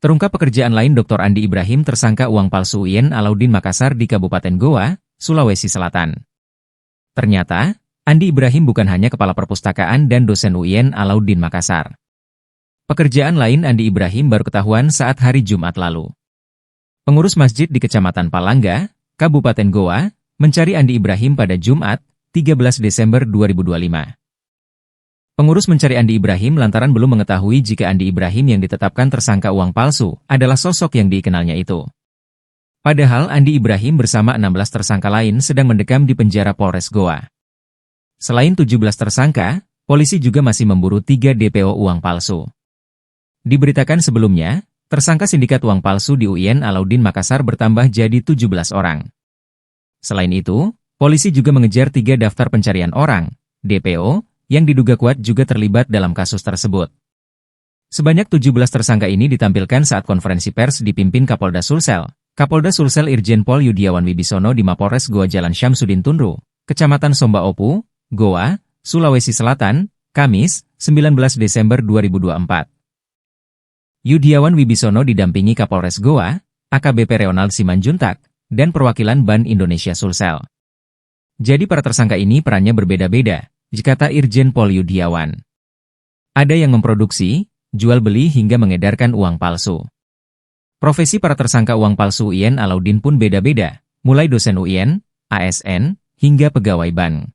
Terungkap pekerjaan lain Dr. Andi Ibrahim tersangka uang palsu UIN Alauddin Makassar di Kabupaten Goa, Sulawesi Selatan. Ternyata, Andi Ibrahim bukan hanya kepala perpustakaan dan dosen UIN Alauddin Makassar. Pekerjaan lain Andi Ibrahim baru ketahuan saat hari Jumat lalu. Pengurus masjid di Kecamatan Palangga, Kabupaten Goa, mencari Andi Ibrahim pada Jumat, 13 Desember 2025. Pengurus mencari Andi Ibrahim lantaran belum mengetahui jika Andi Ibrahim yang ditetapkan tersangka uang palsu adalah sosok yang dikenalnya itu. Padahal Andi Ibrahim bersama 16 tersangka lain sedang mendekam di penjara Polres Goa. Selain 17 tersangka, polisi juga masih memburu 3 DPO uang palsu. Diberitakan sebelumnya, tersangka sindikat uang palsu di UIN Alauddin Makassar bertambah jadi 17 orang. Selain itu, polisi juga mengejar 3 daftar pencarian orang, DPO, yang diduga kuat juga terlibat dalam kasus tersebut. Sebanyak 17 tersangka ini ditampilkan saat konferensi pers dipimpin Kapolda Sulsel. Kapolda Sulsel Irjen Pol Yudiawan Wibisono di Mapolres Goa Jalan Syamsuddin Tunru, Kecamatan Somba Opu, Goa, Sulawesi Selatan, Kamis, 19 Desember 2024. Yudiawan Wibisono didampingi Kapolres Goa, AKBP Ronald Simanjuntak, dan perwakilan Ban Indonesia Sulsel. Jadi para tersangka ini perannya berbeda-beda, kata Irjen Pol Yudiawan. Ada yang memproduksi, jual beli hingga mengedarkan uang palsu. Profesi para tersangka uang palsu UIN Alauddin pun beda-beda, mulai dosen UIN, ASN, hingga pegawai bank.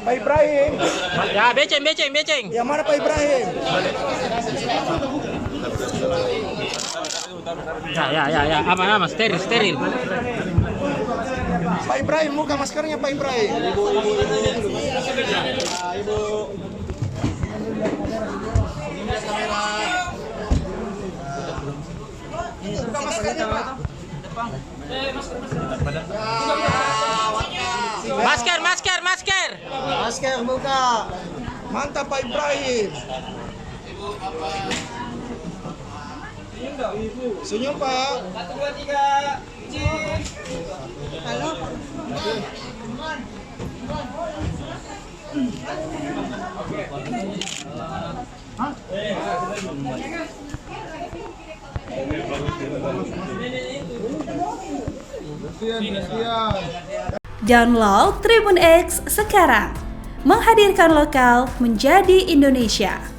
Pak Ibrahim. Ya, beceng. Yang mana Pak Ibrahim? Ya, aman, steril. Pak Ibrahim, buka maskernya Pak Ibrahim. Ibu. Buka maskernya Pak. Masker. Masker buka. Mantap Pak Ibrahim. Senyum Pak. 1, 2, 3. Halo. Download Tribun X sekarang, menghadirkan lokal menjadi Indonesia.